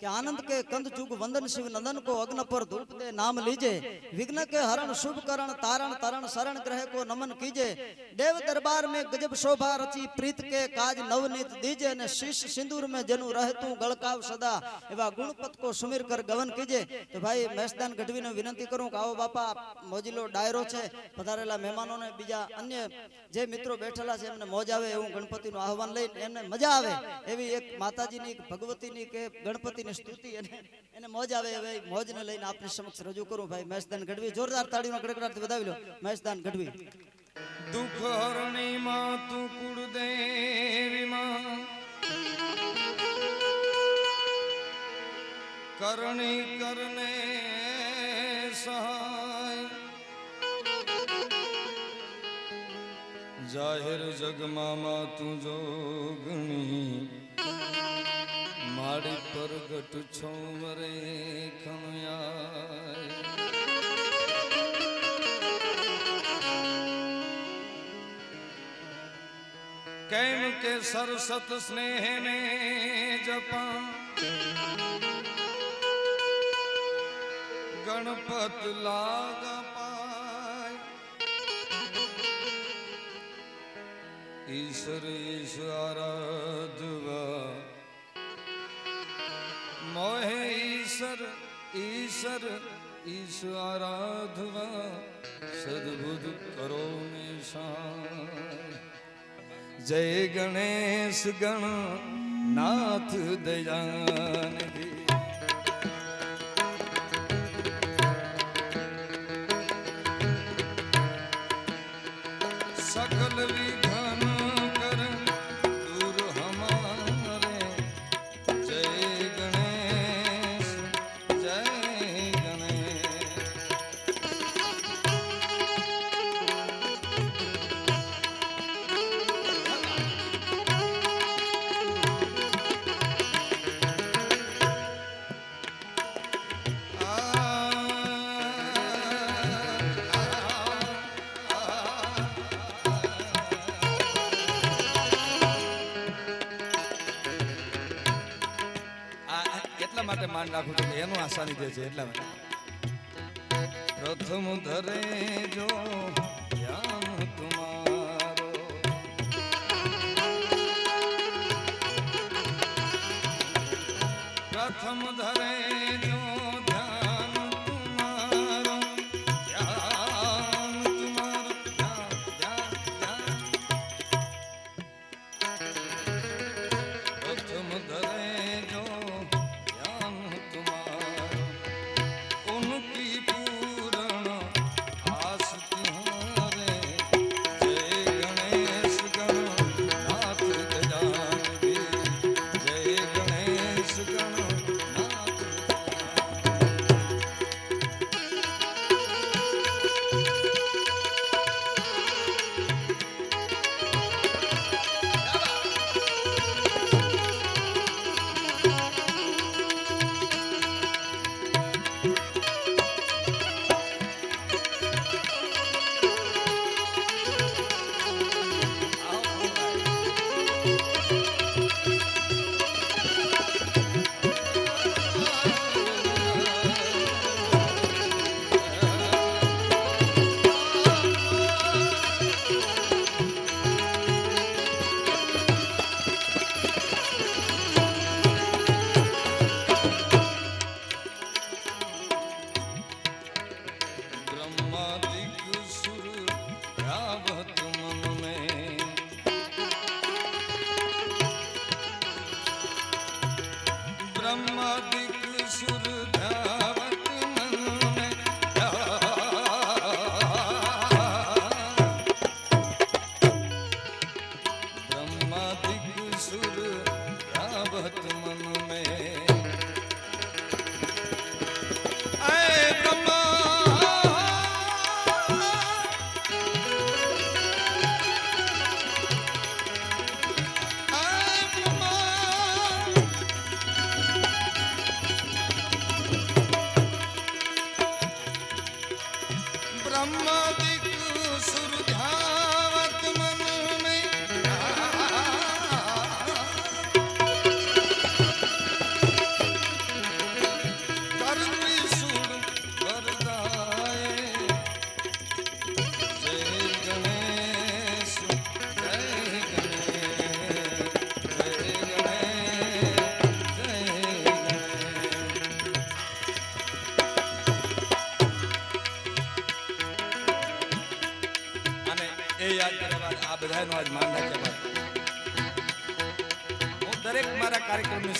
कि आनंद के कंद चुग वंदन शिव नंदन को अग्न पर धूप दे नाम लीजे विघ्न के हरण शुभ करण तारण तरण शरण ग्रह को नमन कीजे देव दरबार में गजब शोभा रची प्रीत के काज नवनीत दीजे ने शीश सिंदूर में जनु रहतू गलकाव सदा एवा गुणपत को सुमिर कर गवन कीजे। तो भाई महेशदान गढ़वी ने विनंती करूं कि आओ बापा मोजीलो डायरो छे पधारेला मेहमानों ने बीजा अन्य जे मित्रों बैठेला छे एमने मोज आवे एवं गणपति નું આહવાન લઈને એમને મજા આવે એવી એક માતાજીની ભગવતીની કે ગણપતિની સ્તુતિ એને મોજ આવે એવી મોજને લઈને આપની સમક્ષ રજૂ કરું ભાઈ મહેશદાન ગઢવી જોરદાર તાળીનો ગડગડાટથી વધાવી લો મહેશદાન ગઢવી। दुख हरणी मां तू कुलदेवी मां करणी करने सहाय जाहिर जग मामा तू जोगणी माड़ी परगट छो मरे खणयाय कैम के सरसत स्नेह ने जपा गणपत लागा पाय ईश्वर ईश्वर आराधवा मोहे ईश्वर ईश्वर ईश्वर आराधवा सद्बुद्ध करो निशान। जय गणेश गण नाथ दयानिधि सकल विघ्न कर दूर हमारे जय गणेश जय गणेश। માટે માન રાખું છું એનું આસાની દે છે એટલા માટે પ્રથમ ધરે જો ધ્યાન તુમારો પ્રથમ ધરે જો ધ્યાન તુમારો ધ્યાન તુમારો ધ્યાન ધ્યાન ધ્યાન પ્રથમ ધરે જો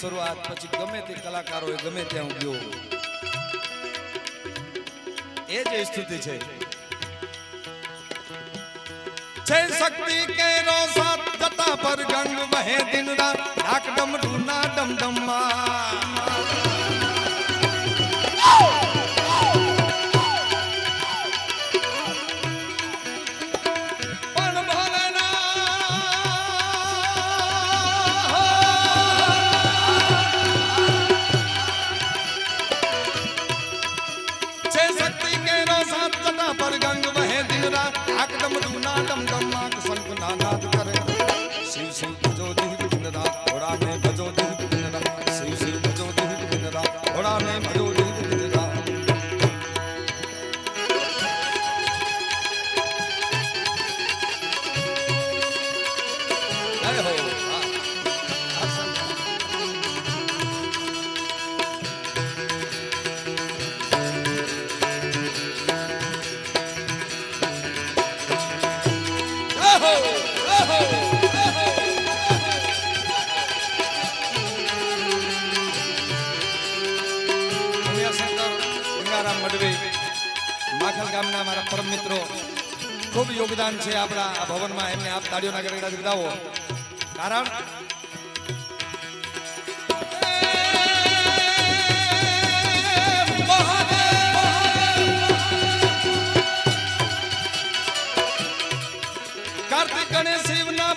શરૂઆત પછી ગમે તે કલાકારોએ ગમે ત્યાં ગયો એ જ સ્તુતિ છે શક્તિ કે રોસાત જતા પર ગંગ વહે દિન રાત ડાક ડમ ઢૂના ડમ ડમમાં માખલ ગામના મારા પરમ મિત્રો ખૂબ યોગદાન છે આપણા આ ભવનમાં એમને આપ તાળીઓના ગડગડાટ બિરદાવો કારણ કાર્તિક ગણેશ શિવના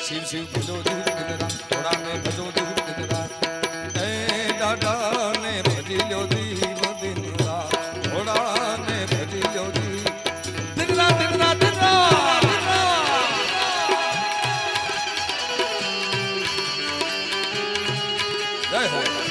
शिव शिव भजो दिन रात थोड़ा ने भजो दिन रात ए दादा ने भजी लो दिन रात थोड़ा ने भजी लो दिन रात दिन रात दिन रात जय हो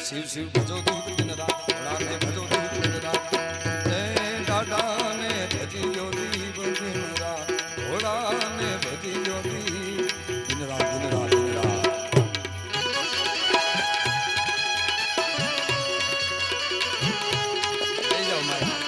शिव शिव भजो दिन रात थोड़ा ने भजो दिन रात दादा ने भजी लो दिन रात थोड़ा ने भजी लो दिन रात दिन रात दिन रात ले जाओ माया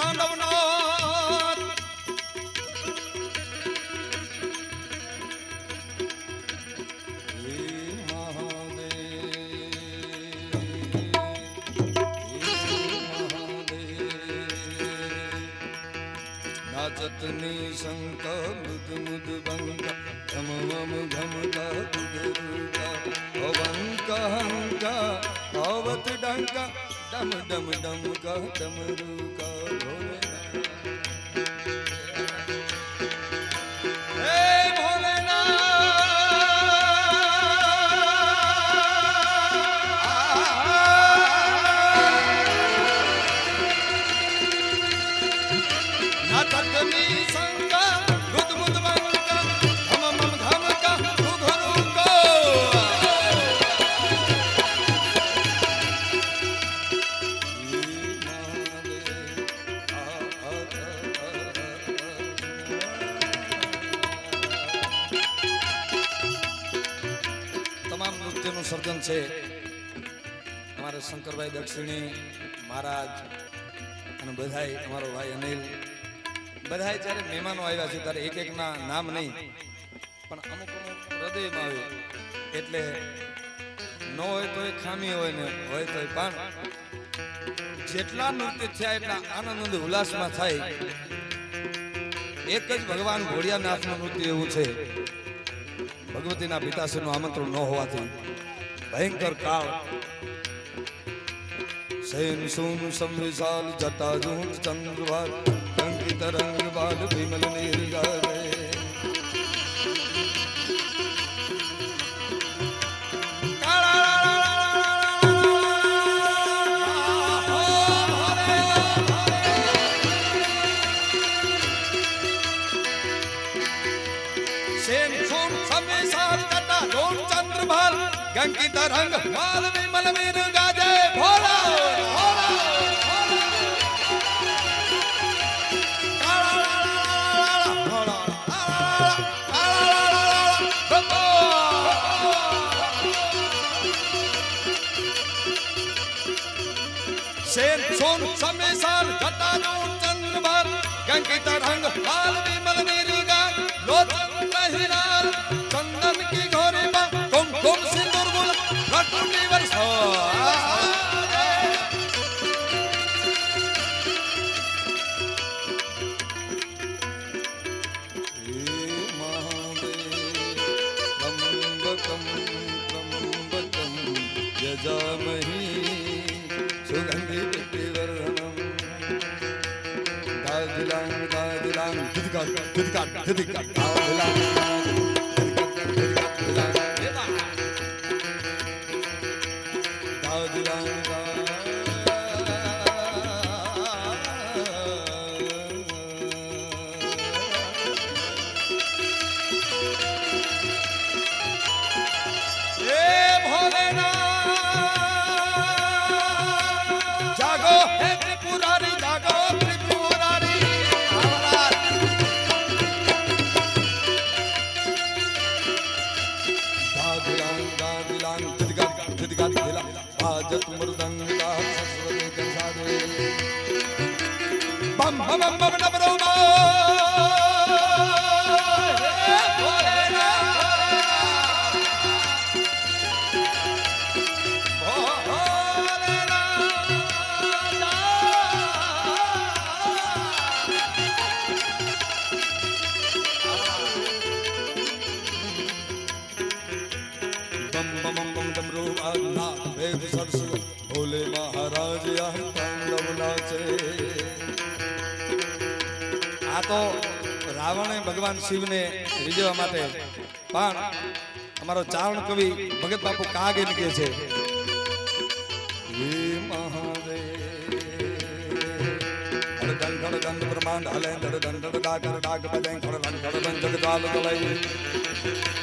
તાંડવનાથ હે નાચતની શંકા મૃદ મુદ બંકા ઘમ વમ ઘમકા ગુગરુકા અવંકા હંકા અવત ડંકા ડમ ડમ ડમકા ડમરુકા સર્જન છે અમારે શંકરભાઈ દક્ષિણી મહારાજ અને બધાય અમારો ભાઈ અનિલ બધાય જ્યારે મહેમાનો આવ્યા છે ત્યારે એક એકના નામ નહીં પણ અમુક અમુક હૃદયમાં આવે એટલે ન હોય તો એ ખામી હોય ને હોય તો પણ જેટલા નૃત્ય થયા એટલા આનંદ ઉલ્લાસમાં થાય. એક જ ભગવાન ભોળિયાનાથનું નૃત્ય એવું છે ભગવતીના પિતાશ્રીનું આમંત્રણ ન હોવાથી ભયંકર કાળ સેન સોમ સંવિશાલ જટા જૂટ ચંદ્રવાલ અંકિત રંગ બાલ વિમલ નિર્ગા સેન સોમ સંવિશાલ જટા જૂટ ચંદ્રવાલ ગંકિત રંગ બાલ વિમલ વીર ગાજે ભોલા સેન સોન સમેસાલ જટાનું ચંદ્રભાર ગંકિત રંગ બાલ વિમલ વીર ગાજ લોચન હીરાલ ચંદન की घोरी बा कुमकुम सिंदूर गुल रटुटी वर्षो त्र्यंबकं यजामहे सुगंधि पुष्टिवर्धनम् दादिलां दादिलां दिदका दिदका दिदका दादिलां bam bam bam bam bam bam भोले महाराज आ तो रावणे भगवान शिव ने रिझवा माटे पण अमारो चारण कवि भगत बापू कागे लिखे छे हे महादेव धड़ दंड ब्रह्मांड हले धड़ दंड डाकर डाक बजाई खड़ धड़ दंड जगदाल तलाई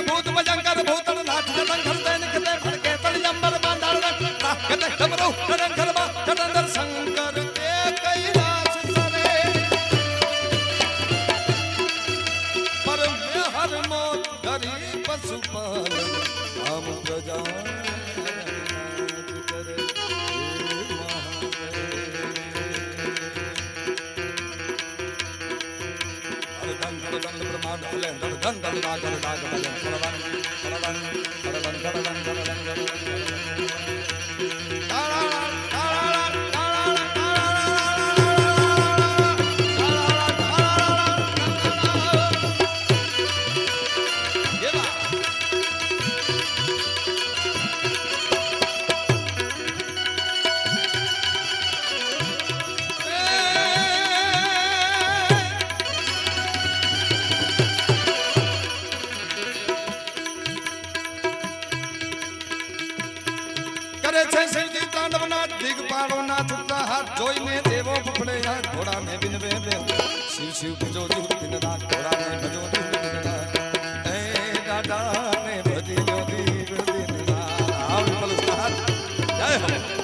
भूत भजंकर भूतन नाथ जतन खरदैन कते फड़के तल जंबर बांधड़ कते डबरो करन खरबा जतंदर शंकर के कैलाश દંડ બ્રહ્માંડ હલે દંડ ધન દંડ નાગર નાગ ભજન કરવન કરવન કરવન કરવન જોઈને દેવો ફફડે ઘોડા ને બિન બે શિવ શિવ ભજો દૂર દિન રાત ઘોડા ને ભજો દૂર દિન રાત એ દાદા ને ભજી લો દીવ દિન રાત આવ બોલ સાથ જય હો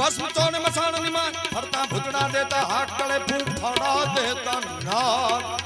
ભસ્મ ચોન મસાણ નિમાન ફરતા ભૂતડા દેતા હાથ કળે ફૂલ ફડા દેતા નાગ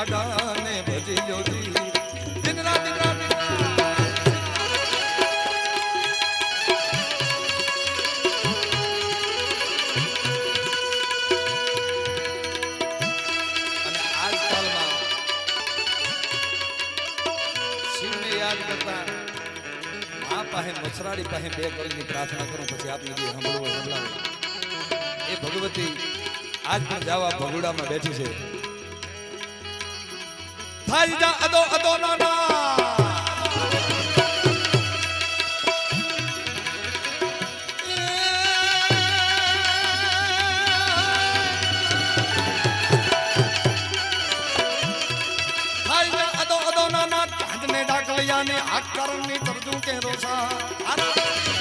દાદા ને ભજી લો દી દિન રાત શિવને યાદ કરતા આ પાસે મસરાડી પાસે બે કલની પ્રાર્થના કરું પછી આપને જે સાંભળવું હોય સાંભળાવો. એ ભગવતી આજ પણ જાવા ભગુડામાં બેઠી છે. થાય જા અદો અદો ના ના ડાકલિયાને આકરણની કરજું કે રોસા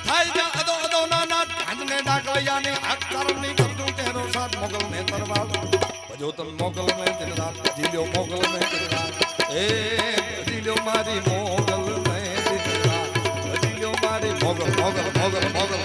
થાય જા અદો અદો નાના ઢાંડને ડાકલિયાને આકરણની કરજું કે રોસા મોગલ ને તરવાલ ભજો તન મોગલ મે દિન રાત જીલ્યો મોગલ મે દિન રાત એ જીલ્યો મારી મોગલ મે દિન રાત જીલ્યો મારી મોગલ મોગલ મોગલ મોગલ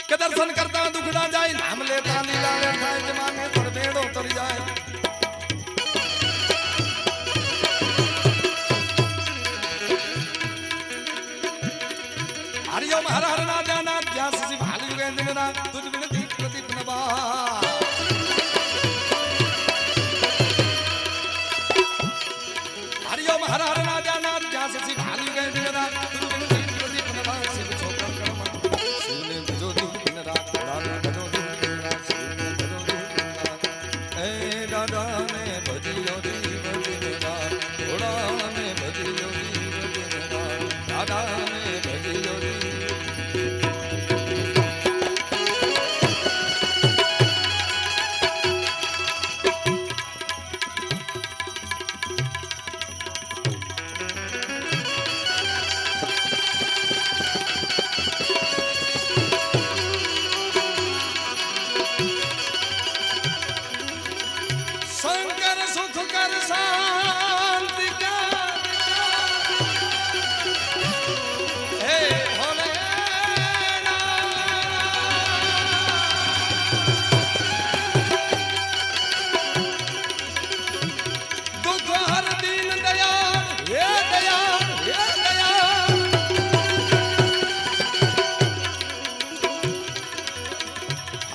કે દર્શન કરતા દુખડા જાય નામ લેતા લીલા લે થાય જમાને પરમેડો તરી જાય હરિયમ હર હર ના જાના જ્યાં સસી ભાલ યુગે દિનના તુજ વિનતી પ્રદીપ નબા હરિયમ હર હર ના જાના જ્યાં સસી ભાલ યુગે દિનના તુજ વિનતી પ્રદીપ નબા શિવ છોકર કર્મ શિવને ભજો દિન રાત થોડા ભજો દિન રાત શિવને ભજો દિન રાત એ દાદા ને ભજિયો દિન રાત થોડા ને ભજિયો દિન રાત દાદા ને ભજિયો દિન शंकर सुख कर शांति का हे भोले दुख हर दीन दयाल हे दयाल हे दयाल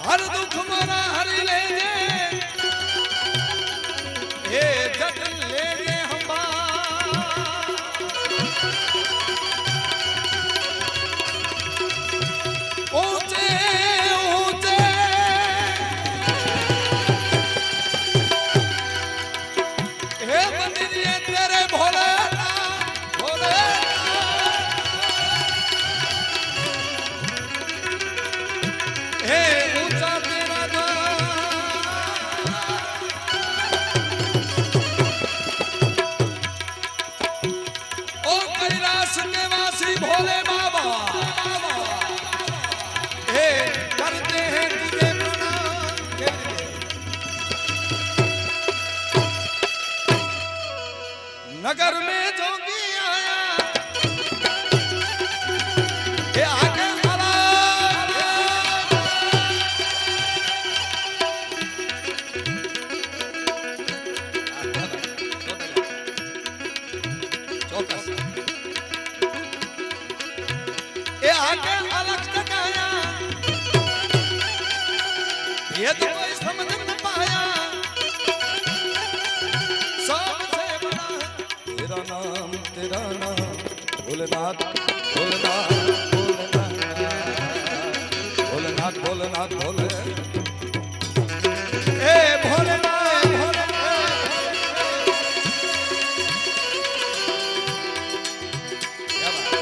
हर दुख मरा हरि ले हे जग लेंगे हम ऊंचे ऊंचे हे मंदिर ये तेरे भोले भोले हे भेद कोई समझ न पाया सबसे बड़ा है तेरा नाम भोलेनाथ भोलेनाथ भोलेनाथ भोलेनाथ भोले ए भोलेनाथ भोलेनाथ क्या बात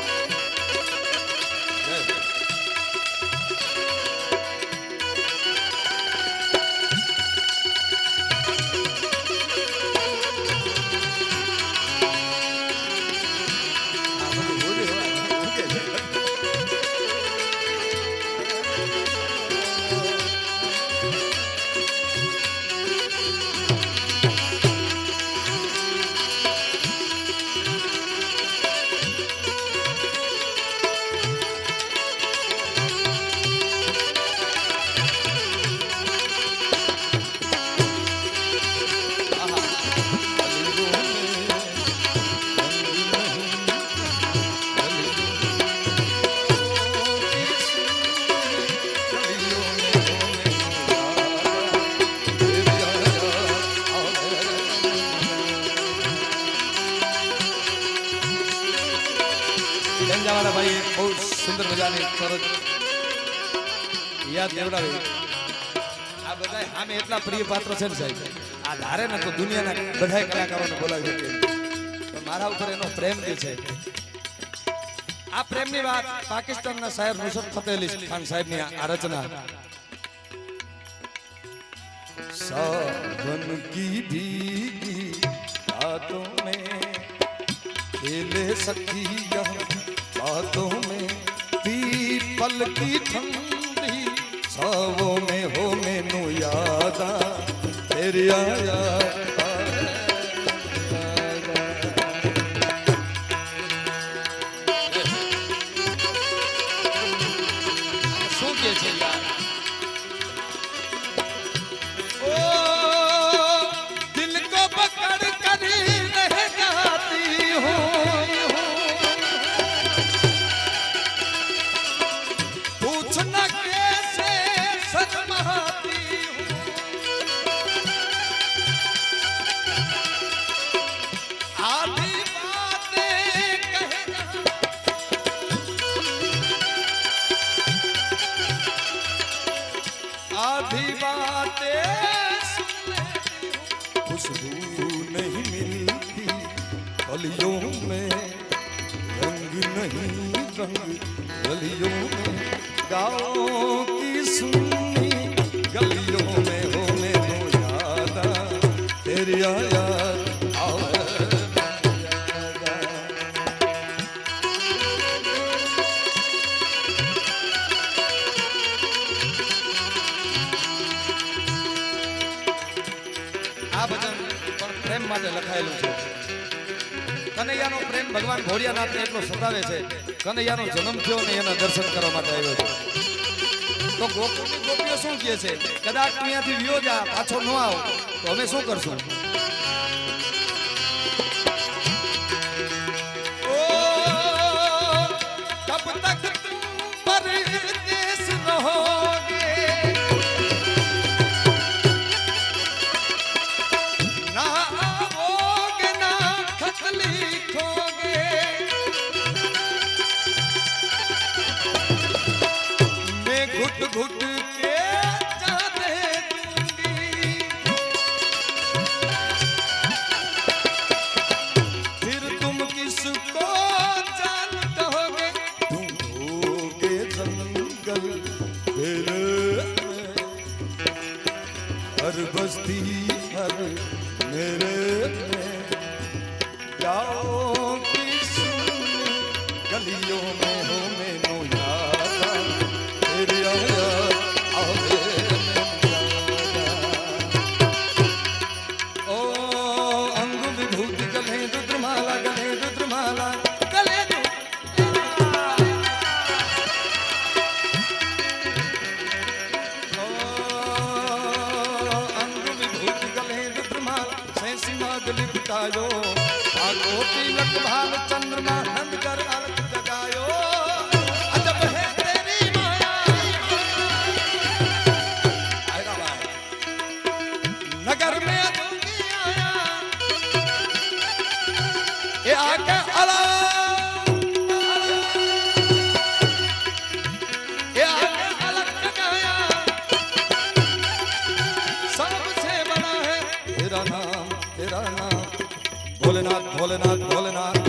जय वाला भाई बहुत सुंदर मजानी सरस યાદ દેવડાવી આ બધા સામે એટલા પ્રિય પાત્ર છે ને સાહેબ આ ધારે ને તો દુનિયાના બધા કલાકારોને બોલાવી શકે પણ મારા ઉપર એનો પ્રેમ જે છે આ પ્રેમની વાત પાકિસ્તાનના શાયર નુસરત ફતેહ અલી ખાન સાહેબની આ રચના सावन की भीगी रातों में खेले सखिया बातों में पीपल की ठंडी छावों में हो मैनू यादा तेरी आया શું કે છે યાર आधी बातें खुशबू नहीं मिलती गलियों में रंग नहीं रंग गलियों में गाँव की सुनी गलियों में हो मैनू यादा तेरी आया આ ભજન પણ પ્રેમ માટે લખાયેલું છે કનૈયાનો પ્રેમ ભગવાન ભોળિયાનાથને એટલો સતાવે છે કનૈયાનો જન્મ થયો ને એના દર્શન કરવા માટે આવ્યો છે તો ગોકુળની ગોપીઓ શું કહે છે કદાચ તું અહીંયાથી વિયો જા પાછો ન આવ તો અમે શું કરશું ઓ કબ તક તુમ પરદેસ રહોગે घुट घुट के जाने दूंगी फिर तुम किसको जानते होगे तुम होगे जंगल फिर हर बस्ती हर मेरे में जाओ किस गलियों में हो मैनू यादा तेरी आया आवे ओ अंग विभूति गले रुद्रमाला गले रुद्रमाला गले अंग विभूति गले रुद्रमाला सैसी मागली बितायो आगो तिलक भाल चंद्रमा नंद कर अलग जगायो ભોલેનાથ ભોલેનાથ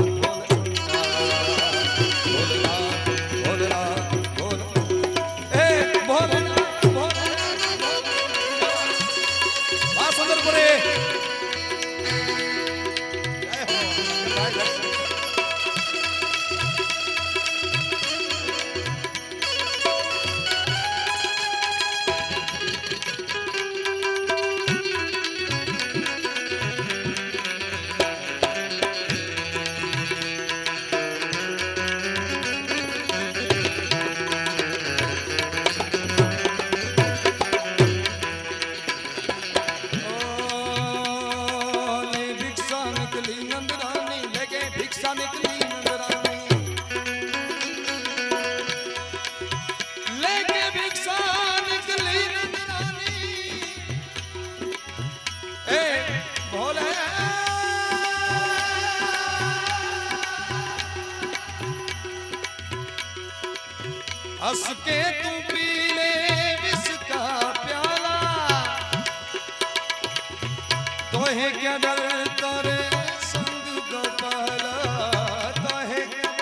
हंस के तू पी ले विष का प्याला तो है क्या डर तोरे संग गोपाला तो है क्या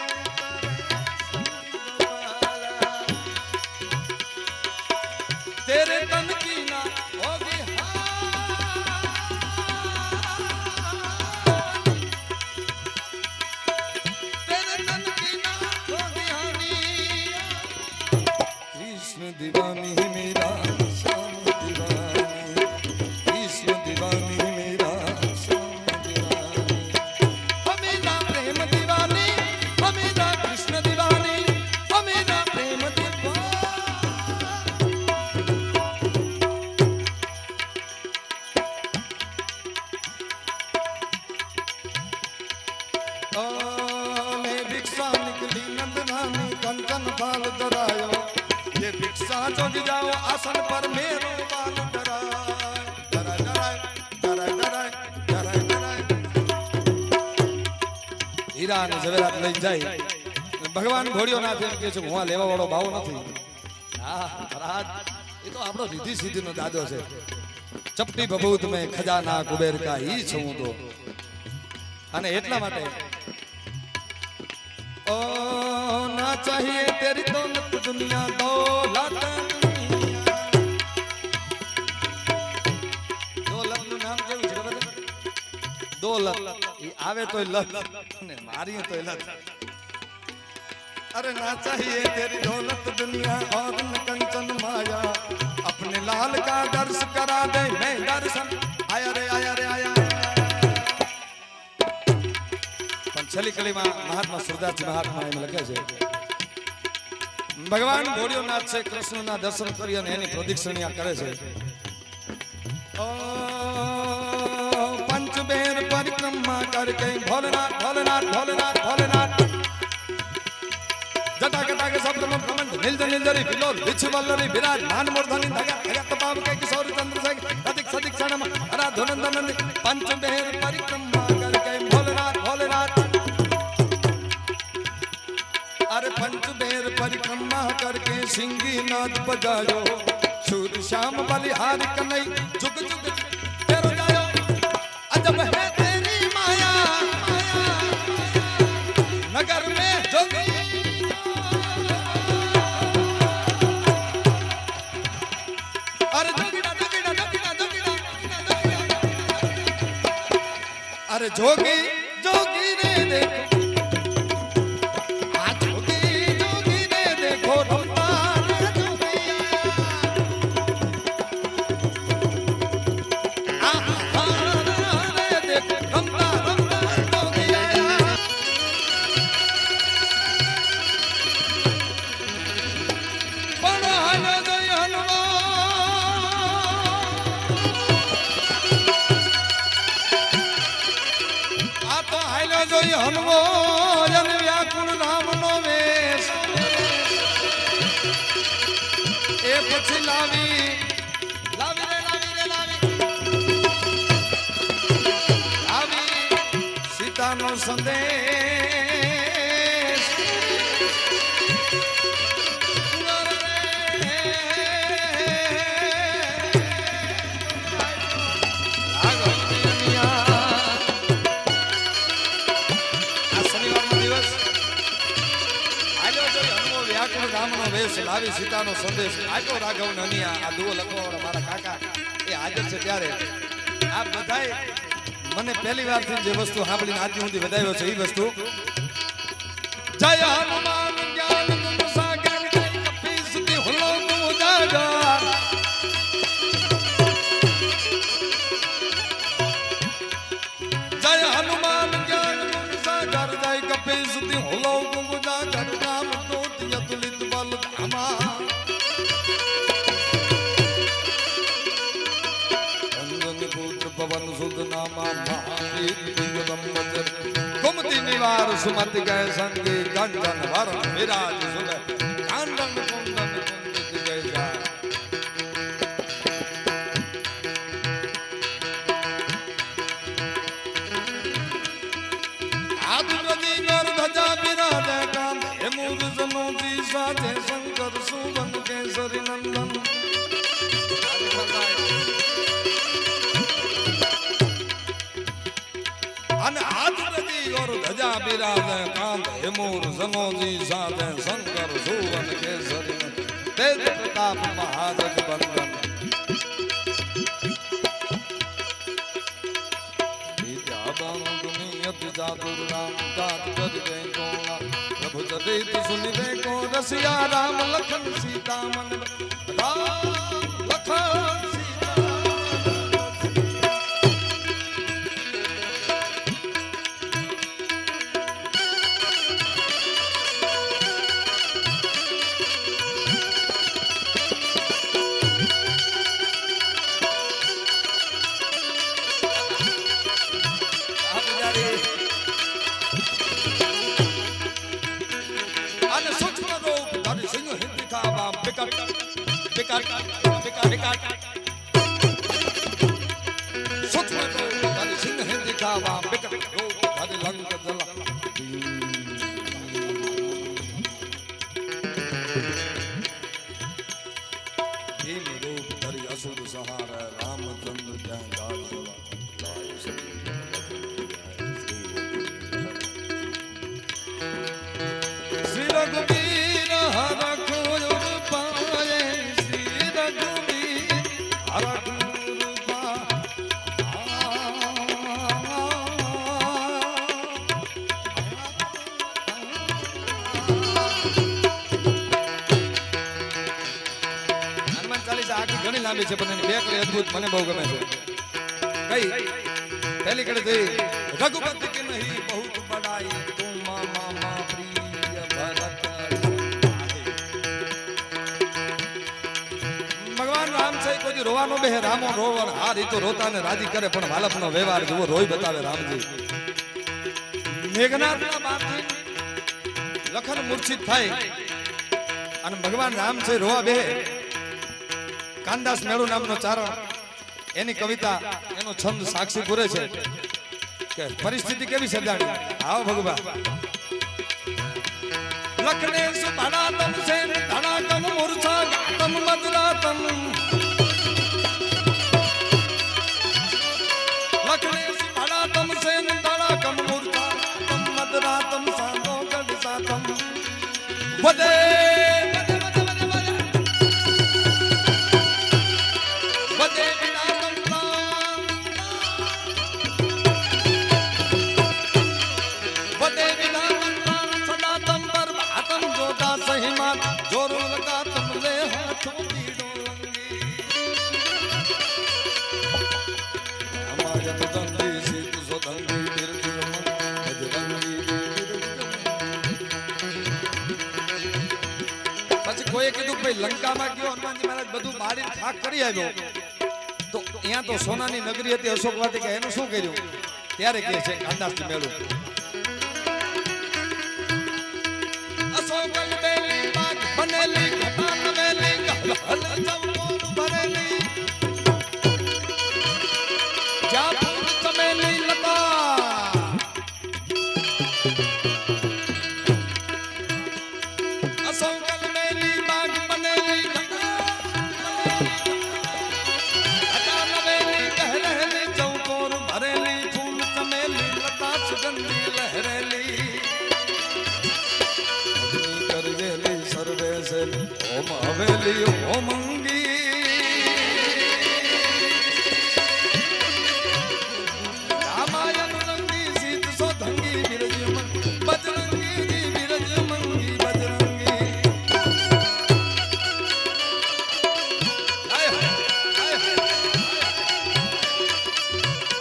डर तेरे तन की ना होगी तेरे तन की ना होगी हानि कृष्ण दीवानी मेरा श्याम दीवानी कृष्ण दीवानी मेरा श्याम दीवानी हमेरा प्रेम दीवानी हमेरा कृष्ण दीवानी हमेरा प्रेम दीवानी भिक्षा निकली नंदनानी कंचन थाल धरायो ये भिक्षा जोग जाओ आसन पर मेरो बाल डराय डराय डराय डराय डराय डराय डराय हीरा ने जवेरात લઈ જાય ભગવાન ઘોડિયોનાથ એમ કહે છે હું આ લેવા વાળો ભાવ નથી હા મહારાજ એ તો આપણો રીધી સીધીનો દાદો છે ચપટી બબૂત મે ખજાના કુબેર કા ઈ છું તો અને એટલા માટે ओ ना चाहिए तेरी दौलत दुनिया दौलत दौलत નું નામ કેવું છે ખબર છે દौलत ઈ આવે તોય લત ને મારી તોય લત अरे ना चाहिए तेरी दौलत दुनिया और न कंचन माया अपने लाल का दर्श करा दे मैं दर्शन आया रे आया रे आया छली कलीમાં મહાત્મા સુરદાસજી મહાત્મા એમ લખે છે ભગવાન ઘોડિયોનાથ છે કૃષ્ણના દર્શન કરી અને એની પ્રદક્ષિણા કરે છે ઓ પંચબેર પરિક્રમા કરકે ભોલેનાથ ભોલેનાથ ભોલેનાથ ભોલેનાથ જટા કટા કે શબ્દ માં પ્રમંડ નિલજ નિલજરી વિલો વિચ વલ્લરી વિરાજ માન મૂર્ધની ધગા ધગા તપાવ કે કિશોર ચંદ્ર સેક અધિક સધિક ક્ષણમ અરા ધનંદન પંચબેર પરિક્રમા કરકે ભોલેનાથ ભોલેનાથ अरे पंचबेर परिक्रमा करके सिंगी नाद बजायो शूर श्याम बलिहार कन्हई जुग जुग तेरो जायो अजब है तेरी माया माया नगर में जोगी अरे जोगीड़ा जोगीड़ा जोगीड़ा जोगीड़ा अरे जोगी जोगी रे देखो हनुमो जन व्याकुल नाम नो वेश ए પછી લાવી લાવી રે લાવી રે લાવી લાવી સીતાનો સંદેશ ભાવી સીતાનો સંદેશ આપ્યો રાઘવ નનિયા આ દુઓ લખવા મારા કાકા એ હાજર છે ત્યારે આ બધાય મને પહેલી વાર થી જે વસ્તુ સાંભળીને આજ સુધી વધાવ્યો છે એ વસ્તુ જય હનુમાન જ્ઞાન ગુણ સાગર જય કપીસ દી હુલો તું જાગર જય હનુમાન જ્ઞાન ગુણ સાગર જય કપીસ દી હુલો તું જાગર નામ તો તિયતુલિત બલ ધામા पवन सुध नामा महावीर दिव्यम वज्र कुमति निवार सुमति गए संगे कंचन वरण विराज सुबह कांडन कुंडन कुंडित जय जा आदिव्रजी नर ध्वजा विराज कांत हेमूर जनोजी साजे शंकर सुवन केसरी नंदन અને આદિવ્રજી ઓર ધજા બિરાજે કાંત હેમૂર સનોજી સાથે શંકર સુવન કેસરી તેજ પ્રતાપ મહાજગ બંદન વિદ્યાબાન દુનિયત જાદુર રામ જાત કર ગए कोला प्रभु चरित सुनिबे को रसिया राम लखन सीता मन राम लखन ઘણી લાંબી છે પણ એની બે કડી અદ્ભુત મને બહુ ગમે છે કઈ પહેલી કડી થઈ રઘુપતિ કે નહીં बहुत बड़ाई तुम मामा प्रिय भरत ભગવાન રામ છે કોઈ રોવાનો બે રામો રોવન હાર ઈ તો રોતા ને રાજી કરે પણ વાલપનો વ્યવહાર જુઓ રોઈ બતાવે રામજી મેઘનાથના બાપથી લખન મૂર્છિત થાય અને ભગવાન રામ છે રોવા બે કાનદાસ મેળુ નામનો ચારણ એની કવિતા એનો છંદ સાક્ષી પૂરે છે કે પરિસ્થિતિ કેવી સર્જાણી આવો ભગવાન લખને સુભડાતમ સેન ધડાતમ મૂર્છા ગાતમ મદરાતમ લખને સુભડાતમ સેન ધડાતમ મૂર્છા ગાતમ મદરાતમ સાંગો ગડ સાતમ વદે કોઈ કીધું ભાઈ લંકામાં ગયો હનુમાનજી મહારાજ બધું બાળી ખાક કરી આવ્યો તો અહીંયા તો સોનાની નગરી હતી અશોક વાટિકા એનું શું કર્યું ત્યારે કહે છે કાનદાસજી મેળું અશોક બેલી બાગ બનેલી ઘટા નવેલી હલ ચમોર ભરેલી જા ફૂલ ચમેલી લતા અશોક સુગંધી कोमंगी रामायण रंगी सीत सो धंगी बिरज बजरंगी जी बिरज मंगी बजरंगी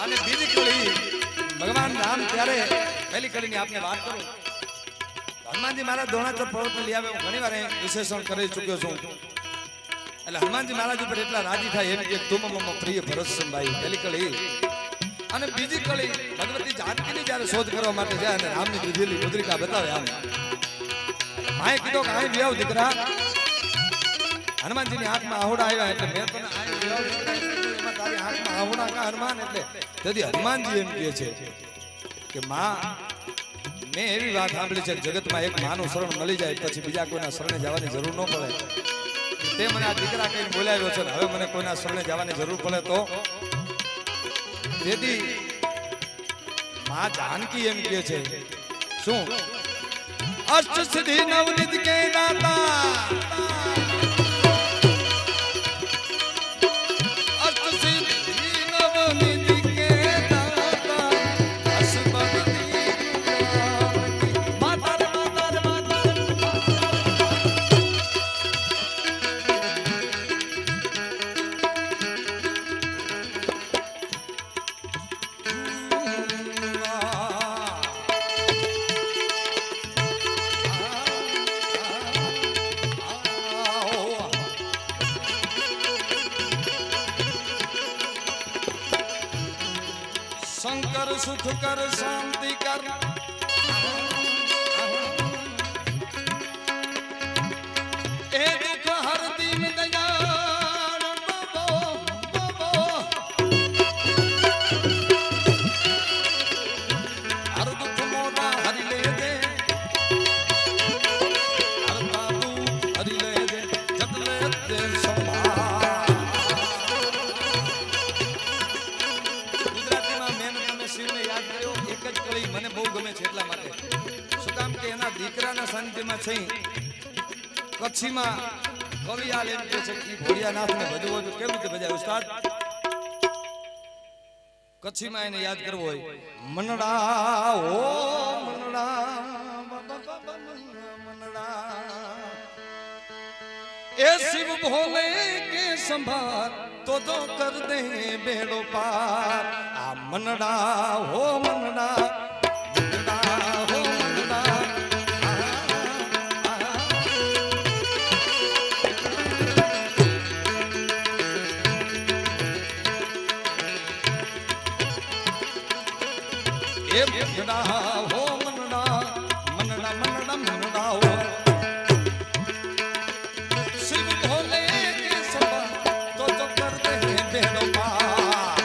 અને બીજી કડી ભગવાન રામ ત્યારે પહેલી કડીની આપને વાત કરું હનુમાનજી મહારાજ ધોણાચર પર્વત લઈ આવે હું ઘણી વાર વિશેષણ કરી ચૂક્યો છું એટલે હનુમાનજી મહારાજ ઉપર એટલા રાજી થાય એમ કે તુમ મમ પ્રિય ભરતસમભાઈ પહેલી કડી અને બીજી કડી ભગવતી જાનકીની જ્યારે શોધ કરવા માટે જાય અને રામની દીધેલી મુદ્રિકા બતાવે આમ માએ કીધો કે આય વિયાવ દીકરા હનુમાનજીની આંખમાં આહોડા આવ્યા એટલે મેં તને આય વિયાવ દીકરા એમાં તારી આંખમાં આહોડા કા હનુમાન એટલે તેથી હનુમાનજી એમ કહે છે કે માં મેં એવી વાત સાંભળી છે કે જગતમાં એક માનું શરણ મળી જાય પછી બીજા કોઈના શરણે જવાની જરૂર ન પડે તે મને આ દીકરા કઈ બોલાવ્યો છે હવે મને કોઈના શરણે જવાની જરૂર પડે તો તેથી માં જાનકી એમ કહે છે શું અષ્ટ સિદ્ધિ નવનિધિ કે દાતા शंकर सुख कर शांति कर ए दुख हर दीन दयाल बाबो बाबो हर दुख मोरा हरि ले दे हर बाबू हरि ले दे जब ले दे મને બહુ ગમે છે એટલા માટે શું કામ કે એના દીકરાના સાનિધ્યમાં છે કચ્છીમાં કવિયાલ એમ કહે છે કે ભોળિયાનાથને ભજવો તો કેવી રીતે ભજાય ઉસ્તાદ કચ્છીમાં એને યાદ કરવો હોય મનડા ઓ મનડા મનડા એ શિવ ભોલે કે સંભાર તો કર દે બેડો પાર આ મનડા હો મનડા હો મનડા મનડા મનડા મનડા હો શિવ ભોલે કે સંભાર તો કર દે બેડો પાર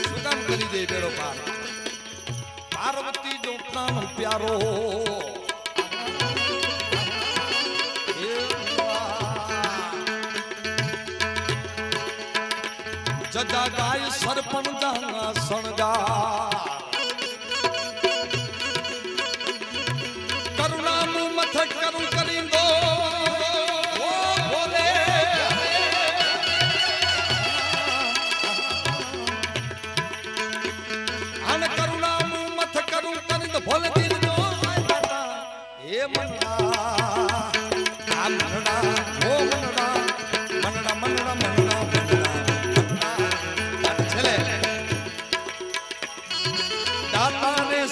શું કામ કરી દે બેડો પાર પાર્વતી જો પ્રાણ પ્યારો જજા ગાય સરપણ જાના સણગા કરુણા મું મથક કરું કરી દો ઓ ભોલે આન કરુણા મું મથક કરું કરી દો ભોલે દિલ દો એ મનડા આ મનડા ઓ મનડા મનડા મનડા મનડા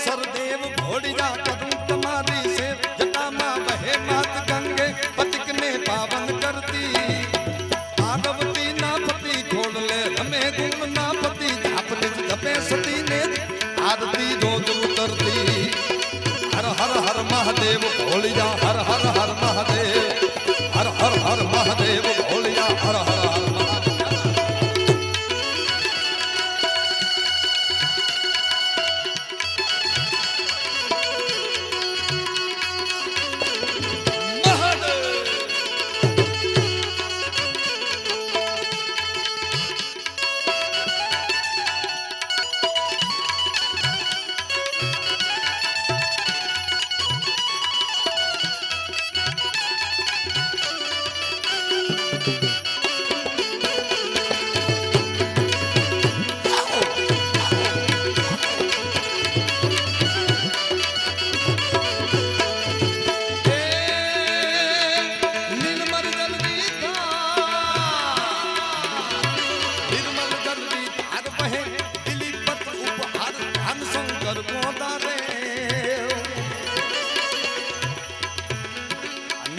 सरदेव घोड़िया करूं तुम्हारी से जटा मां बहे मात गंगे पतिक ने पावन करती पार्वती नापति छोड़ ले रमे गुण नापति झापने जपे सती ने आरती रोज उतरती हर हर हर महादेव घोड़िया हर हर हर महादेव हर हर हर महादेव घोड़िया हर हर हर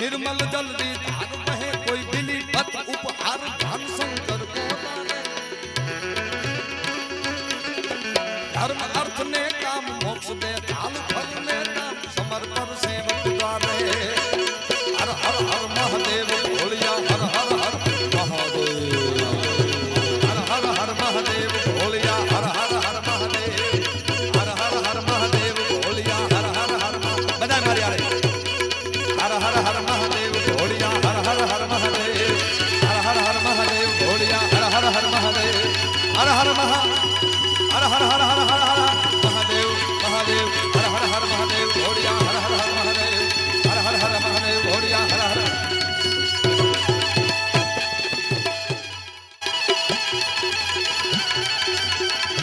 निर्मल जल्दी धार बहे कोई बिली पत उपहार धन शंकर को दाने धर्म अर्थ ने काम मोक्ष दे काल फल ने नाम समर्पण सेवक द्वारे हर हर हर महादेव भोलिया हर हर हर महादेव हर हर हर महादेव भोलिया हर हर हर महादेव हर हर हर महादेव भोलिया हर हर हर बधाई मारी आ रही हर हर हर महादेव भोलिया हर हर हर महादेव हर हर हर महादेव भोलिया हर हर हर महादेव हर हर महा हर हर हर हर हर हर महादेव महादेव हर हर हर महादेव भोलिया हर हर हर महादेव हर हर हर महादेव भोलिया हर हर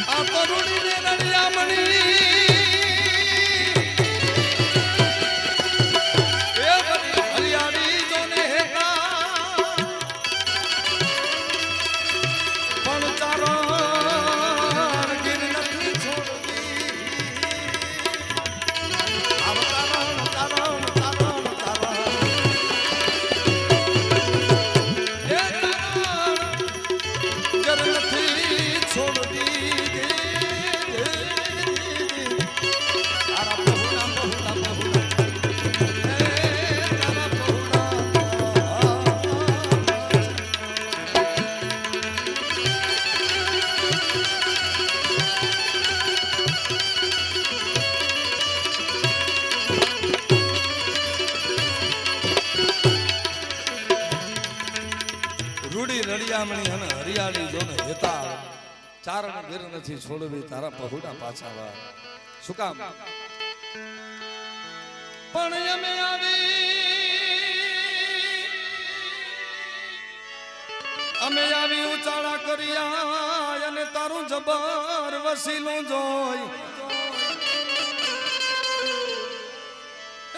आ तरुणी ने रड़िया मणि રૂડી રળિયામણી અને હરિયાળી જોને હેતા ચારણ ગીર નથી છોડવી તારા પહોળા પાછા વા શું કામ પણ અમે આવી ઉચાળા કર્યા અને તારું જબર વસીલું જોઈ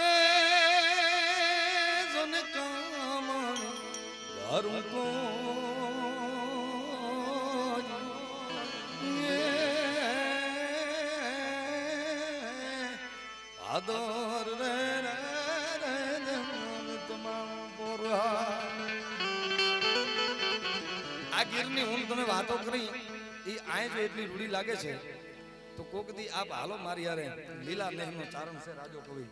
એ જોને કામ ઘરું કો આદર રે રે તમામ બોરા આ ગીરની હું તમે વાતો કરી એ આય જો એટલી રૂડી લાગે છે તો કોક દી આપ હાલો મારી યારે લીલા નેહનો ચારણ છે રાજો કવિ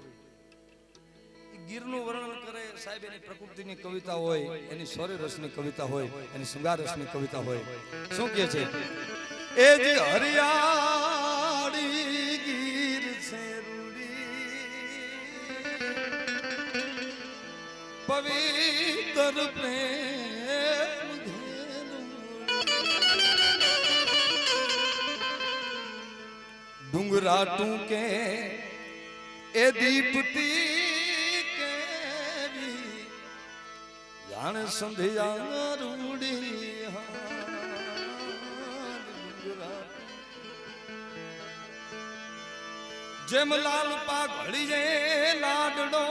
ગીરનું વર્ણન કરે સાહેબ એની પ્રકૃતિની કવિતા હોય એની સ્વર રસની કવિતા હોય એની શૃંગાર રસની કવિતા હોય શું કહે છે એ જે હરિયાળી ગીર છે पवित्र प्रेम डूंगरा टूके ए दीपती के जान संध्या रूड़ी जेम लाल पा घड़ी जे लाडड़ो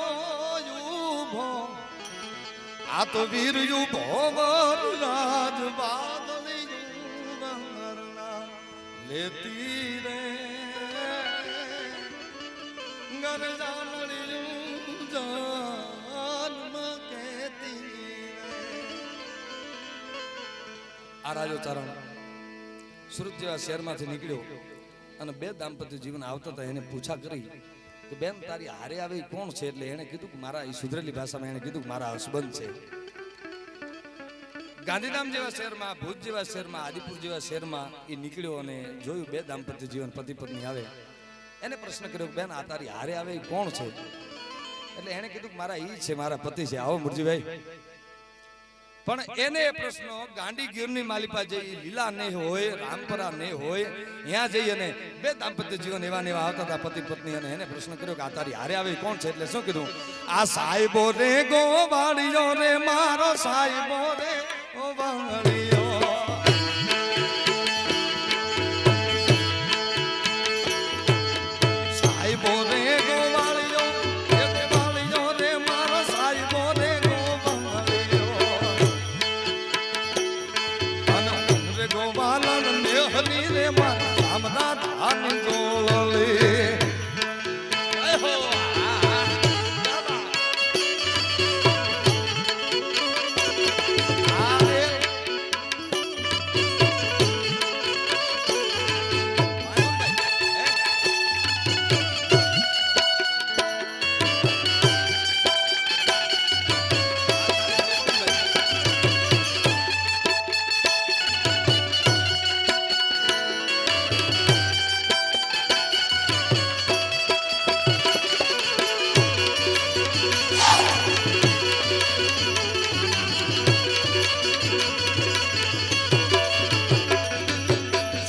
युभो आ तो वीर यू भोवर राज बादली रंगरना लेती रे गर जानड़ी जन्म कहती रे आ राजो चरण સુરત જેવા શહેરમાંથી નીકળ્યો અને બે દાંપત્ય જીવન આવતા હતા એને પૂછા કરી કે બેન તારી હારે આવે કોણ છે એટલે એને કીધું કે મારા સુધરેલી ભાષામાં એને કીધું કે મારા હસબન્ડ છે ગાંધીધામ જેવા શહેરમાં ભુજ જેવા શહેરમાં આદિપુર જેવા શહેરમાં એ નીકળ્યો અને જોયું બે દાંપત્ય જીવન પતિ પત્ની આવે એને પ્રશ્ન કર્યો બેન આ તારી હારે આવે કોણ છે એટલે એને કીધું કે મારા ઈ છે મારા પતિ છે આવો મુરજીભાઈ પણ એને પ્રશ્ન ગાંડી ગીરની માલિપા જઈ લીલા ને હોય રામપરા ને હોય ત્યાં જઈ અને બે દાંપત્ય જીવન એવા ને એવા આવતા હતા પતિ પત્ની અને એને પ્રશ્ન કર્યો કે આ તારી હારે આવે કોણ છે એટલે શું કીધું આ સાહેબો રે ગોવાળિયો રે મારો સાહેબો રે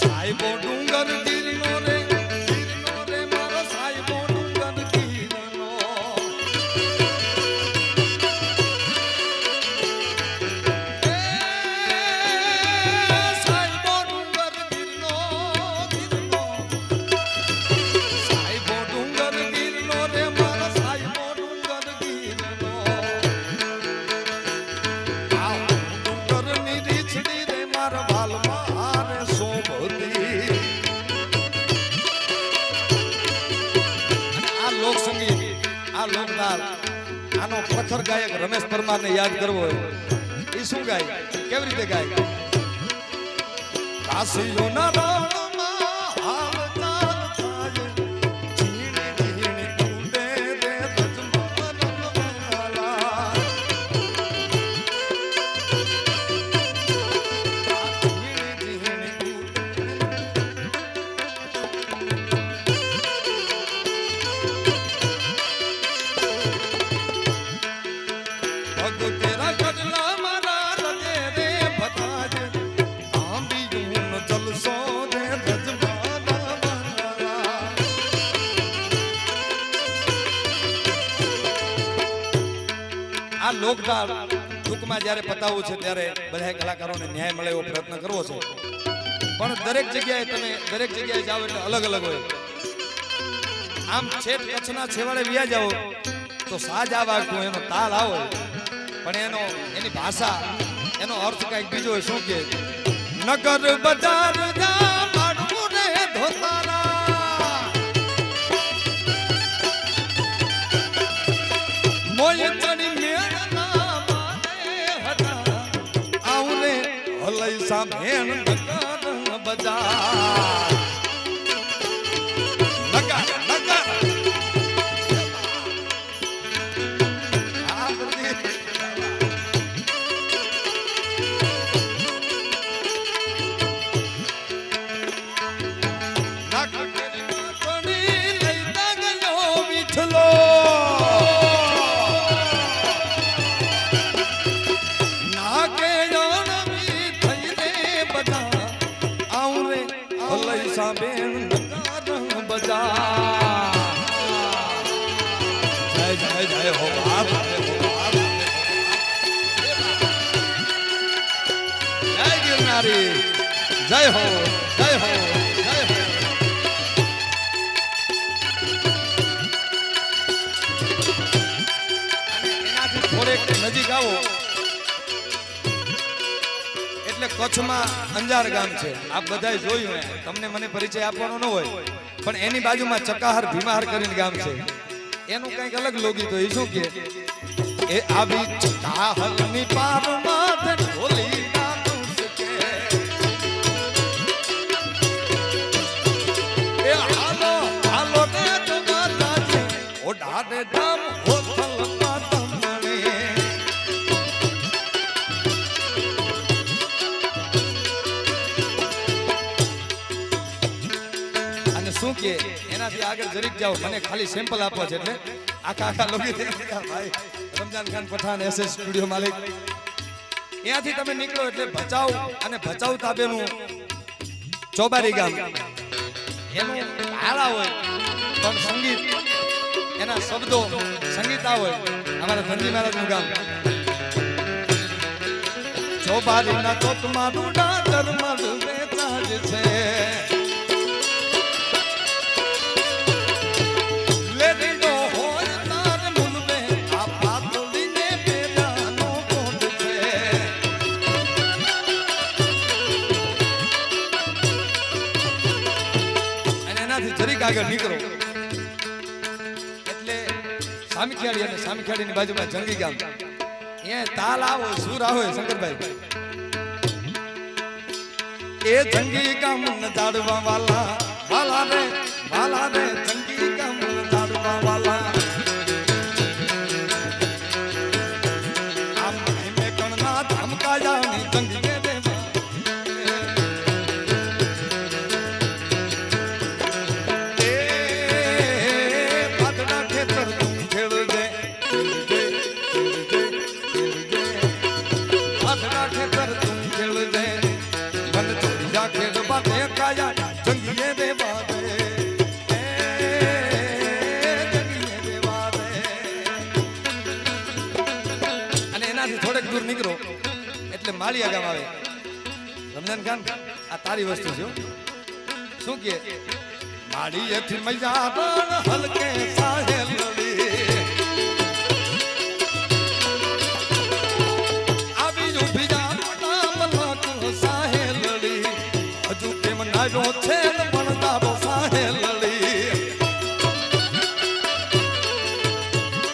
સાહેબો ડુંગર ગીરનો રે મારો સાહેબો ડુંગર ગીરનો. સાહેબો ડુંગર ગીરનો સાહેબો ડુંગર ગીરનો રે મારો સાહેબો ડુંગર ગીરનો. આ ડુંગરની રીછડી રે મારા વાલમાં રે શોભતી. આ લોક સંગીત, આ લોકનાદ, આનો પ્રખર ગાયક રમેશ પરમારને યાદ કરવો હોય એ શું ગાય, કેવી રીતે ગાય? કાશીઓના રણમાં હાલચાલ થાય, ઝીણી ઝીણી ઉડે રે ધજમાનવાલા. ઝીણી ઝીણી પગ તેરા ગઢલા મારા રગે રે ભતાજ, આંબીયુંનો જલસો રે ધજમાનવાલા. આ લોકદાળ ટૂંકમાં જ્યારે પતાવવું છે ત્યારે બધા કલાકારોને ન્યાય મળે એવો પ્રયત્ન કરવો છે, પણ દરેક જગ્યાએ તમે દરેક જગ્યાએ જાઓ એટલે અલગ અલગ હોય. આમ છેક કચ્છના છેવાડે વ્યા જાઓ તો સાજ આ વાગતું, એનો તાલ આવે, પણ એની ભાષા, એનો અર્થ કઈક બીજો હોય. શું કે નગર બજાર જા માડું રે ધોતારા, મોય ચડી મેળના માને હતા, આવું રે હલઈ સામેણ નગર બજાર. નગર નગર આ બધી જય જય જય હો બાપ, જય ગિરનારી, જય હો જય હો જય હો. એનાથી થોડેક નજીક આવો એટલે કચ્છમાં અંજાર ગામ છે. આપ બધાએ જોયું, તમને મને પરિચય આપવાનો ન હોય, પણ એની બાજુમાં ચકાહર ભીમાહર કરીને ગામ છે. એનું કંઈક અલગ લોગી તો એ શું કે એ આવી ચકાહરની પારમાં ઢોલી નાખું કે એ હાલો હાલો ને તો માતાજી ઓઢાડે ધામ હોથલ પાતમણે. શું કે એનાથી આગળ જરીક જાઓ, મને ખાલી સેમ્પલ આપો છે એટલે આખા લોગી ભાઈ રમજાન ખાન પઠાણ SS સ્ટુડિયો માલિક. અહીંયાથી તમે નીકળો એટલે ભચાઉ અને ભચાઉ તાબેનું ચોબારી ગામ, એનું તાળા હોય પણ સંગીત, એના શબ્દો સંગીતા હોય. અમારા ધનજી મહારાજનું ગામ ચોબારીના ચોથમાં ડુડા ધર્મલ વેચાજ છે. જરીક આગળ નીકળો એટલે સામીખિયાળી, અને સામીખિયાળીની બાજુમાં જંગી ગામ. અહીંયા તાલ આવો સુર આવો શંકરભાઈ. એ જંગી ગામ નજાડવા વાલા વાલા રે જંગી ગામ નજાડવા વાલા. આમ મેં કણના ધમકાયાની જંગી કે દેવા આખડા ખેતર તું ખેલજે મન છોડી જા ખેડ બાતે કાયા જંગીએ દે બાતે જંગીએ દે બાતે અને એનાથી થોડેક દૂર નીકળો એટલે માળિયા ગામ આવે રમજાન ખાન આ તારી વસ્તુ છે શું કે માળીએથી મૈયા હલકે સાહેલ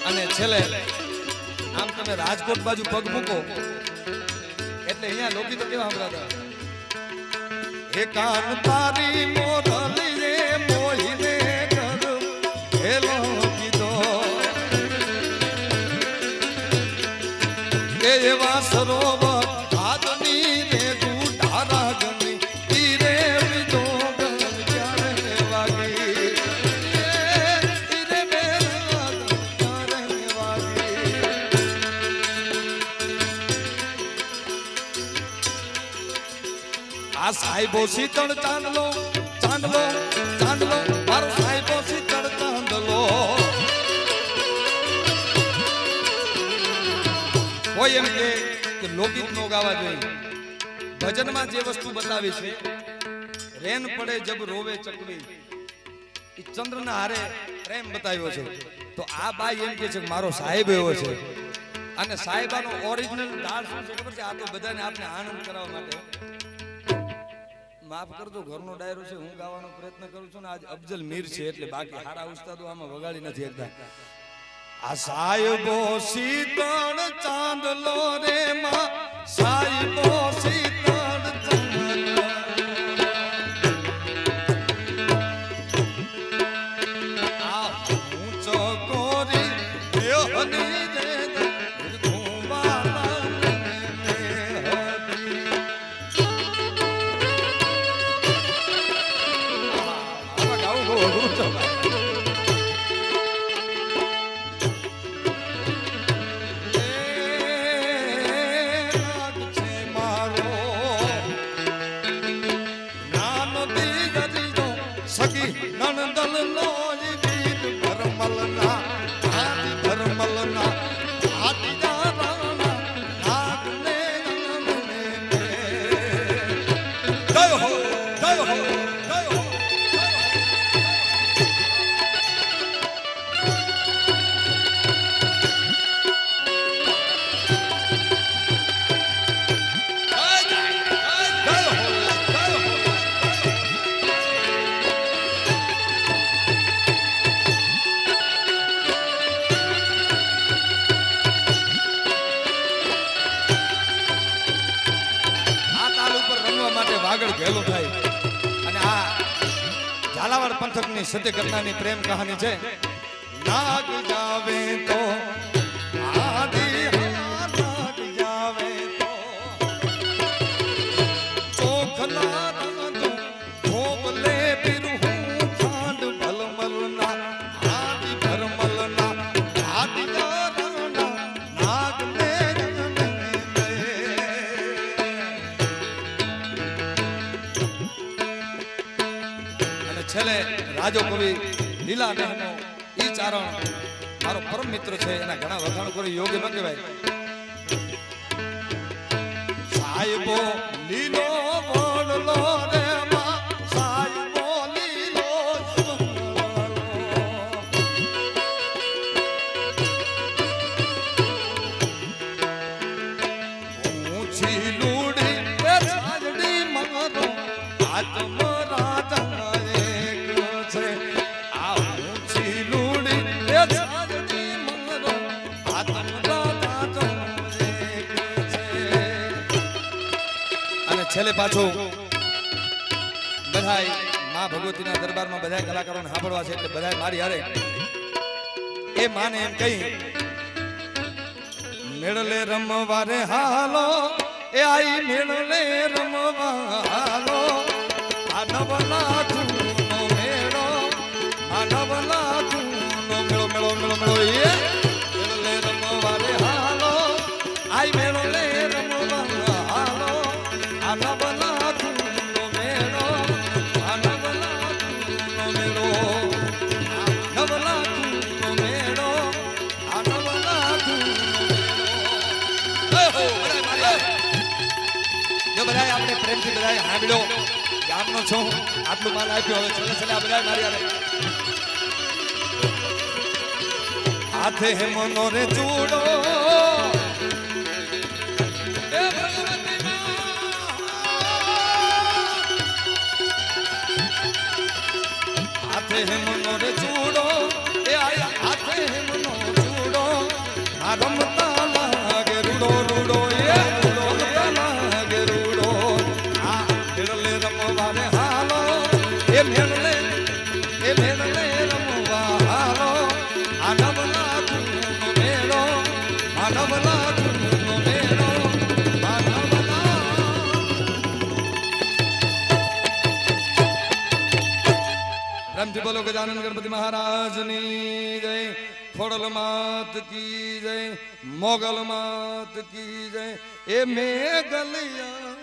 અને છેલ્લે આમ તમે રાજકોટ બાજુ પગ મૂકો એટલે અહીંયા લોકી તો કેવા સંભળાતા હે કાન તારી મોરલી રે મોહીને કર હેલો કીધો કે એવા સરોવર આદની રે ગુઢારા ગમી તીરે બીજો ગમ ક્યારે વાગી તીરે મેરા ક્યારે વાગી આ સાહેબો શીતળ ચાંદલો ચાંદલો ચાંદલો મારો સાહેબો શીતળ ચાંદલો કોઈ એમ કે લોકગીત નો ગાવા જોઈએ ભજનમાં જે વસ્તુ બતાવી છે રેન પડે જબ રોવે ચકવી એ ચંદ્રના હારે પ્રેમ બતાવ્યો છે તો આ બાઈ એમ કે છે કે મારો સાહેબ એવો છે અને સાહેબાનો ઓરિજિનલ ડાળ શું છે ખબર છે આ તો બધાને આપણે આનંદ કરાવવા માટે માફ કરજો ઘરનો ડાયરો છે હું ગાવાનો પ્રયત્ન કરું છું ને આજ અફજલ મીર છે એટલે બાકી હારા ઉસ્તાદો આમાં વગાડી નથી શકતા આ સાહેબો શીતળ ચાંદલો રે માં સાહેબો શીતળ ચાંદલો આ ઊંચો કોરી હની દે ધુંબાલા ને હદી આ ગાવું બહુ અઘરું છે નણદલ લોજી વીર ભરમલના આદિ ભરમલના આદિ રાણા નાગને જય હો જય હો જય હો આગળ ઘેલો થાય અને આ ઝાલાવાડ પંથકની સત્ય ઘટનાની પ્રેમ કહાની છે નાગ જાવે તો આદિ નાગ જાવે તો ચોખલા રંગો ભોબલે બિરહું ખાંડ ભલમલના આદિ ભરમલના આદિ રાણા નાગને છેલ્લે રાજો કવિ લીલા બહેનો ઈ ચારણ મારો પરમ મિત્ર છે એના ઘણા વખાણ કરી યોગ્ય ન કહેવાય સાહેબો લીલો વડલો રે માં સાહેબો લીલો ઊંચી લૂડી એ છાજડી મારો આત્મ રાજા છેલ્લે પાછું બધાય માં ભગવતીના દરબારમાં બધાય કલાકારોને સાંભળવા છે એટલે બધાય મારી હારે એ માને એમ કહી મેળલે રમવા રે હાલો એ આઈ મેળલે રમવા હાલો આ નવલા નો મેળો આ નવલા નો મેળો મેળો મેળો મેળો એ મેળલે રમવા રે હાલો આઈ મેળલે રમવા બધાય આપણે પ્રેમથી બધાય હાંભળો ગામનો છું આટલું માન આપ્યો હવે છેલ્લે છેલ્લે આ બધાય મારી હારે હાથે મનો રે ચૂડો એ ભગવતી હાથે મનો રે ચૂડો એ આયા હાથે મનો ચૂડો આ રમતા લાગે રૂડો રૂડો એ રમતા લાગે રૂડો આ મેળલે રમવા રે હાલો એ મેળલે રમવા હાલો આ નવલા કુનો મેળો આ નવલા કુનો મેળો આ નવલા રામજી બોલો ગજાનન ગણપતિ મહારાજની જય ખોડલ માત કી જય મોગલ માત કી જય એ મેઘલિયા